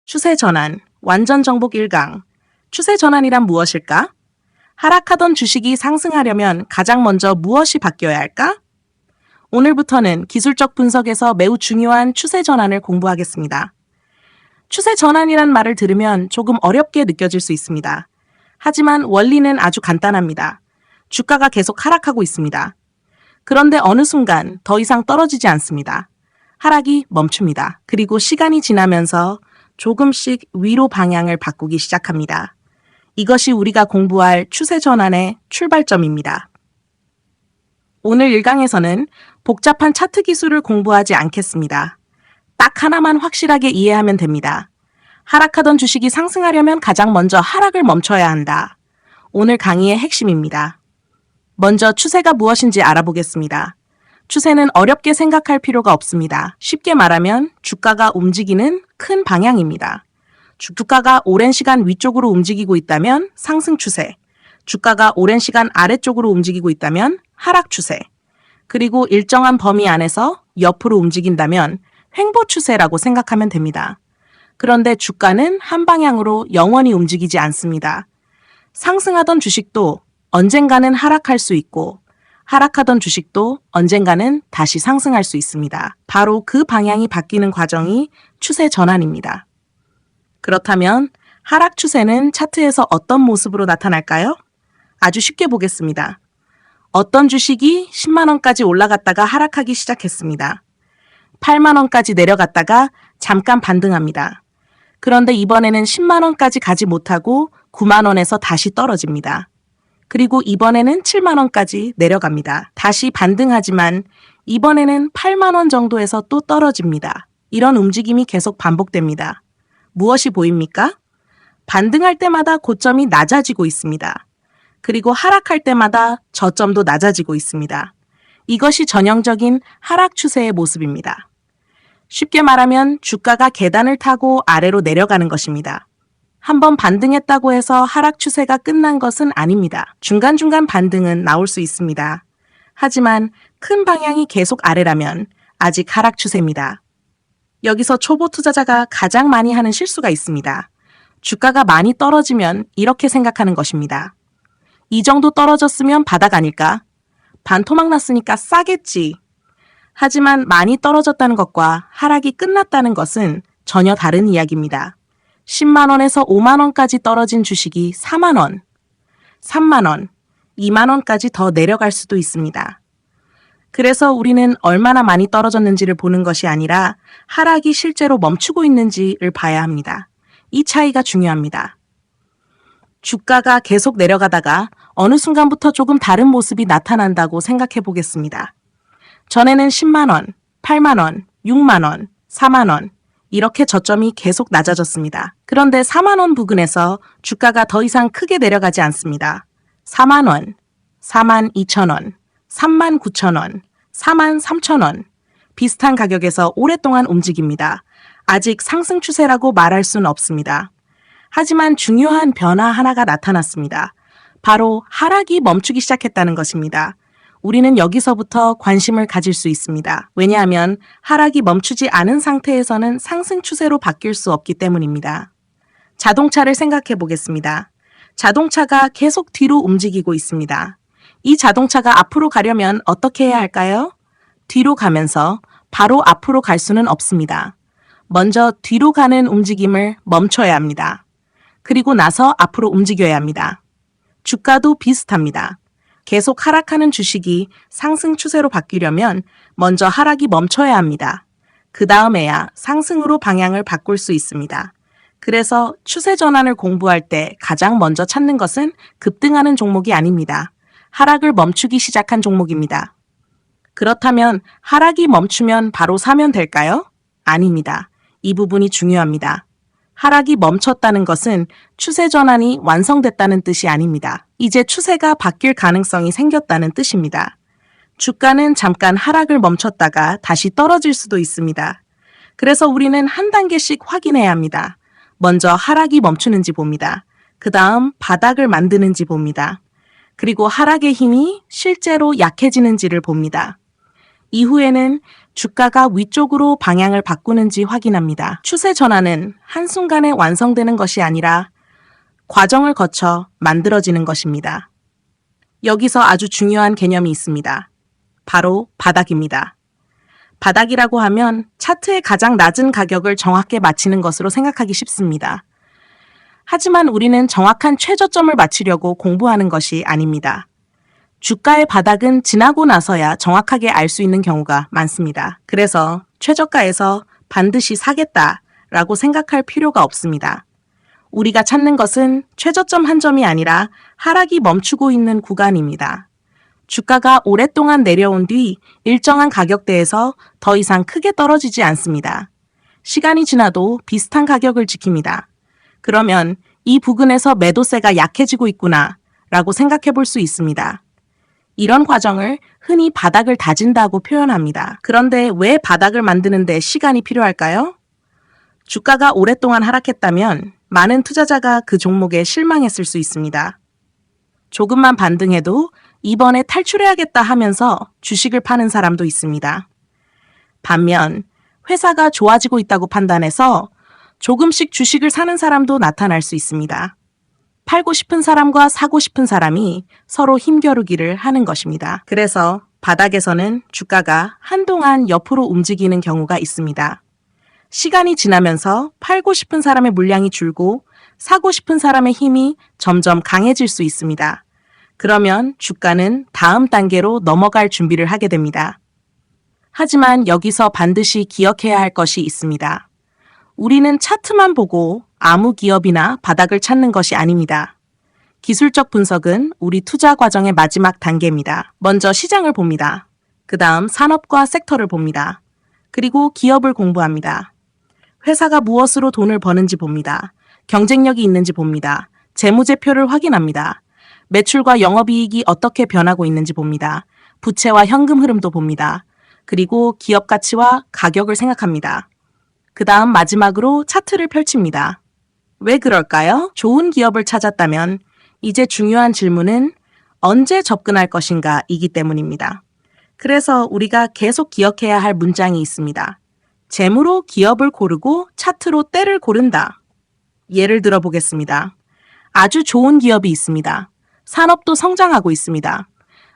추세 전환, 완전 정복 1강. 추세 전환이란 무엇일까? 하락하던 주식이 상승하려면 가장 먼저 무엇이 바뀌어야 할까? 오늘부터는 기술적 분석에서 매우 중요한 추세 전환을 공부하겠습니다. 추세 전환이란 말을 들으면 조금 어렵게 느껴질 수 있습니다. 하지만 원리는 아주 간단합니다. 주가가 계속 하락하고 있습니다. 그런데 어느 순간 더 이상 떨어지지 않습니다. 하락이 멈춥니다. 그리고 시간이 지나면서 조금씩 위로 방향을 바꾸기 시작합니다. 이것이 우리가 공부할 추세 전환의 출발점입니다. 오늘 1강에서는 복잡한 차트 기술을 공부하지 않겠습니다. 딱 하나만 확실하게 이해하면 됩니다. 하락하던 주식이 상승하려면 가장 먼저 하락을 멈춰야 한다. 오늘 강의의 핵심입니다. 먼저 추세가 무엇인지 알아보겠습니다. 추세는 어렵게 생각할 필요가 없습니다. 쉽게 말하면 주가가 움직이는 큰 방향입니다. 주가가 오랜 시간 위쪽으로 움직이고 있다면 상승 추세, 주가가 오랜 시간 아래쪽으로 움직이고 있다면 하락 추세, 그리고 일정한 범위 안에서 옆으로 움직인다면 횡보 추세라고 생각하면 됩니다. 그런데 주가는 한 방향으로 영원히 움직이지 않습니다. 상승하던 주식도 언젠가는 하락할 수 있고 하락하던 주식도 언젠가는 다시 상승할 수 있습니다. 바로 그 방향이 바뀌는 과정이 추세 전환입니다. 그렇다면 하락 추세는 차트에서 어떤 모습으로 나타날까요? 아주 쉽게 보겠습니다. 어떤 주식이 10만 원까지 올라갔다가 하락하기 시작했습니다. 8만 원까지 내려갔다가 잠깐 반등합니다. 그런데 이번에는 10만 원까지 가지 못하고 9만 원에서 다시 떨어집니다. 그리고 이번에는 7만 원까지 내려갑니다. 다시 반등하지만 이번에는 8만 원 정도에서 또 떨어집니다. 이런 움직임이 계속 반복됩니다. 무엇이 보입니까? 반등할 때마다 고점이 낮아지고 있습니다. 그리고 하락할 때마다 저점도 낮아지고 있습니다. 이것이 전형적인 하락 추세의 모습입니다. 쉽게 말하면 주가가 계단을 타고 아래로 내려가는 것입니다. 한번 반등했다고 해서 하락 추세가 끝난 것은 아닙니다. 중간중간 반등은 나올 수 있습니다. 하지만 큰 방향이 계속 아래라면 아직 하락 추세입니다. 여기서 초보 투자자가 가장 많이 하는 실수가 있습니다. 주가가 많이 떨어지면 이렇게 생각하는 것입니다. 이 정도 떨어졌으면 바닥 아닐까? 반토막 났으니까 싸겠지. 하지만 많이 떨어졌다는 것과 하락이 끝났다는 것은 전혀 다른 이야기입니다. 10만 원에서 5만 원까지 떨어진 주식이 4만 원, 3만 원, 2만 원까지 더 내려갈 수도 있습니다. 그래서 우리는 얼마나 많이 떨어졌는지를 보는 것이 아니라 하락이 실제로 멈추고 있는지를 봐야 합니다. 이 차이가 중요합니다. 주가가 계속 내려가다가 어느 순간부터 조금 다른 모습이 나타난다고 생각해 보겠습니다. 전에는 10만 원, 8만 원, 6만 원, 4만 원, 이렇게 저점이 계속 낮아졌습니다. 그런데 4만 원 부근에서 주가가 더 이상 크게 내려가지 않습니다. 4만 원, 4만 2천 원, 3만 9천 원, 4만 3천 원, 비슷한 가격에서 오랫동안 움직입니다. 아직 상승 추세라고 말할 수는 없습니다. 하지만 중요한 변화 하나가 나타났습니다. 바로 하락이 멈추기 시작했다는 것입니다. 우리는 여기서부터 관심을 가질 수 있습니다. 왜냐하면 하락이 멈추지 않은 상태에서는 상승 추세로 바뀔 수 없기 때문입니다. 자동차를 생각해 보겠습니다. 자동차가 계속 뒤로 움직이고 있습니다. 이 자동차가 앞으로 가려면 어떻게 해야 할까요? 뒤로 가면서 바로 앞으로 갈 수는 없습니다. 먼저 뒤로 가는 움직임을 멈춰야 합니다. 그리고 나서 앞으로 움직여야 합니다. 주가도 비슷합니다. 계속 하락하는 주식이 상승 추세로 바뀌려면 먼저 하락이 멈춰야 합니다. 그 다음에야 상승으로 방향을 바꿀 수 있습니다. 그래서 추세 전환을 공부할 때 가장 먼저 찾는 것은 급등하는 종목이 아닙니다. 하락을 멈추기 시작한 종목입니다. 그렇다면 하락이 멈추면 바로 사면 될까요? 아닙니다. 이 부분이 중요합니다. 하락이 멈췄다는 것은 추세 전환이 완성됐다는 뜻이 아닙니다. 이제 추세가 바뀔 가능성이 생겼다는 뜻입니다. 주가는 잠깐 하락을 멈췄다가 다시 떨어질 수도 있습니다. 그래서 우리는 한 단계씩 확인해야 합니다. 먼저 하락이 멈추는지 봅니다. 그 다음 바닥을 만드는지 봅니다. 그리고 하락의 힘이 실제로 약해지는지를 봅니다. 이후에는 주가가 위쪽으로 방향을 바꾸는지 확인합니다. 추세 전환은 한순간에 완성되는 것이 아니라 과정을 거쳐 만들어지는 것입니다. 여기서 아주 중요한 개념이 있습니다. 바로 바닥입니다. 바닥이라고 하면 차트의 가장 낮은 가격을 정확하게 맞히는 것으로 생각하기 쉽습니다. 하지만 우리는 정확한 최저점을 맞추려고 공부하는 것이 아닙니다. 주가의 바닥은 지나고 나서야 정확하게 알 수 있는 경우가 많습니다. 그래서 최저가에서 반드시 사겠다라고 생각할 필요가 없습니다. 우리가 찾는 것은 최저점 한 점이 아니라 하락이 멈추고 있는 구간입니다. 주가가 오랫동안 내려온 뒤 일정한 가격대에서 더 이상 크게 떨어지지 않습니다. 시간이 지나도 비슷한 가격을 지킵니다. 그러면 이 부근에서 매도세가 약해지고 있구나 라고 생각해 볼 수 있습니다. 이런 과정을 흔히 바닥을 다진다고 표현합니다. 그런데 왜 바닥을 만드는데 시간이 필요할까요? 주가가 오랫동안 하락했다면 많은 투자자가 그 종목에 실망했을 수 있습니다. 조금만 반등해도 이번에 탈출해야겠다 하면서 주식을 파는 사람도 있습니다. 반면 회사가 좋아지고 있다고 판단해서 조금씩 주식을 사는 사람도 나타날 수 있습니다. 팔고 싶은 사람과 사고 싶은 사람이 서로 힘겨루기를 하는 것입니다. 그래서 바닥에서는 주가가 한동안 옆으로 움직이는 경우가 있습니다. 시간이 지나면서 팔고 싶은 사람의 물량이 줄고 사고 싶은 사람의 힘이 점점 강해질 수 있습니다. 그러면 주가는 다음 단계로 넘어갈 준비를 하게 됩니다. 하지만 여기서 반드시 기억해야 할 것이 있습니다. 우리는 차트만 보고 아무 기업이나 바닥을 찾는 것이 아닙니다. 기술적 분석은 우리 투자 과정의 마지막 단계입니다. 먼저 시장을 봅니다. 그 다음 산업과 섹터를 봅니다. 그리고 기업을 공부합니다. 회사가 무엇으로 돈을 버는지 봅니다. 경쟁력이 있는지 봅니다. 재무제표를 확인합니다. 매출과 영업이익이 어떻게 변하고 있는지 봅니다. 부채와 현금 흐름도 봅니다. 그리고 기업 가치와 가격을 생각합니다. 그 다음 마지막으로 차트를 펼칩니다. 왜 그럴까요? 좋은 기업을 찾았다면 이제 중요한 질문은 언제 접근할 것인가 이기 때문입니다. 그래서 우리가 계속 기억해야 할 문장이 있습니다. 재무로 기업을 고르고 차트로 때를 고른다. 예를 들어 보겠습니다. 아주 좋은 기업이 있습니다. 산업도 성장하고 있습니다.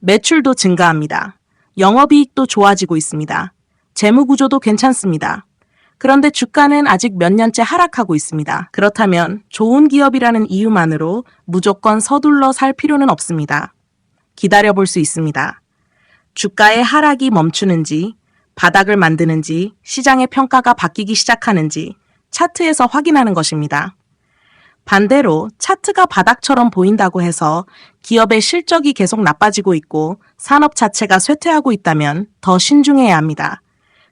매출도 증가합니다. 영업이익도 좋아지고 있습니다. 재무구조도 괜찮습니다. 그런데 주가는 아직 몇 년째 하락하고 있습니다. 그렇다면 좋은 기업이라는 이유만으로 무조건 서둘러 살 필요는 없습니다. 기다려볼 수 있습니다. 주가의 하락이 멈추는지, 바닥을 만드는지, 시장의 평가가 바뀌기 시작하는지 차트에서 확인하는 것입니다. 반대로 차트가 바닥처럼 보인다고 해서 기업의 실적이 계속 나빠지고 있고 산업 자체가 쇠퇴하고 있다면 더 신중해야 합니다.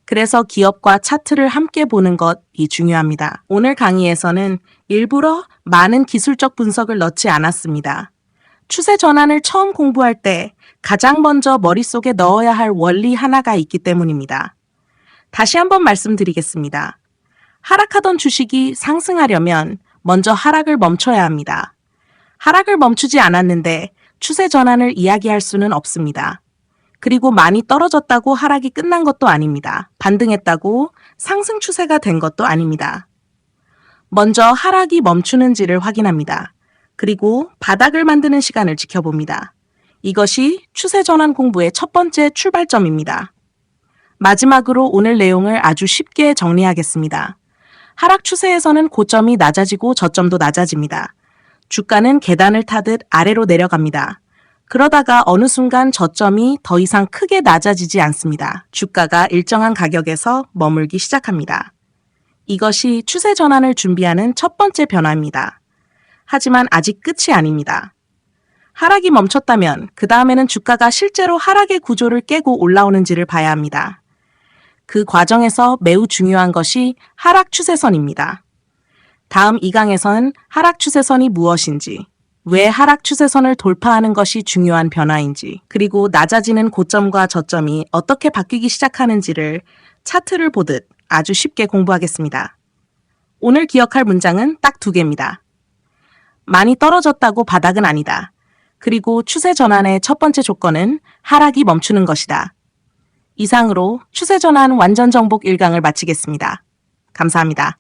그래서 기업과 차트를 함께 보는 것이 중요합니다. 오늘 강의에서는 일부러 많은 기술적 분석을 넣지 않았습니다. 추세 전환을 처음 공부할 때 가장 먼저 머릿속에 넣어야 할 원리 하나가 있기 때문입니다. 다시 한번 말씀드리겠습니다. 하락하던 주식이 상승하려면 먼저 하락을 멈춰야 합니다. 하락을 멈추지 않았는데 추세 전환을 이야기할 수는 없습니다. 그리고 많이 떨어졌다고 하락이 끝난 것도 아닙니다. 반등했다고 상승 추세가 된 것도 아닙니다. 먼저 하락이 멈추는지를 확인합니다. 그리고 바닥을 만드는 시간을 지켜봅니다. 이것이 추세 전환 공부의 첫 번째 출발점입니다. 마지막으로 오늘 내용을 아주 쉽게 정리하겠습니다. 하락 추세에서는 고점이 낮아지고 저점도 낮아집니다. 주가는 계단을 타듯 아래로 내려갑니다. 그러다가 어느 순간 저점이 더 이상 크게 낮아지지 않습니다. 주가가 일정한 가격에서 머물기 시작합니다. 이것이 추세 전환을 준비하는 첫 번째 변화입니다. 하지만 아직 끝이 아닙니다. 하락이 멈췄다면 그 다음에는 주가가 실제로 하락의 구조를 깨고 올라오는지를 봐야 합니다. 그 과정에서 매우 중요한 것이 하락 추세선입니다. 다음 2강에서는 하락 추세선이 무엇인지, 왜 하락 추세선을 돌파하는 것이 중요한 변화인지, 그리고 낮아지는 고점과 저점이 어떻게 바뀌기 시작하는지를 차트를 보듯 아주 쉽게 공부하겠습니다. 오늘 기억할 문장은 딱 2개입니다. 많이 떨어졌다고 바닥은 아니다. 그리고 추세 전환의 첫 번째 조건은 하락이 멈추는 것이다. 이상으로 추세 전환 완전 정복 1강을 마치겠습니다. 감사합니다.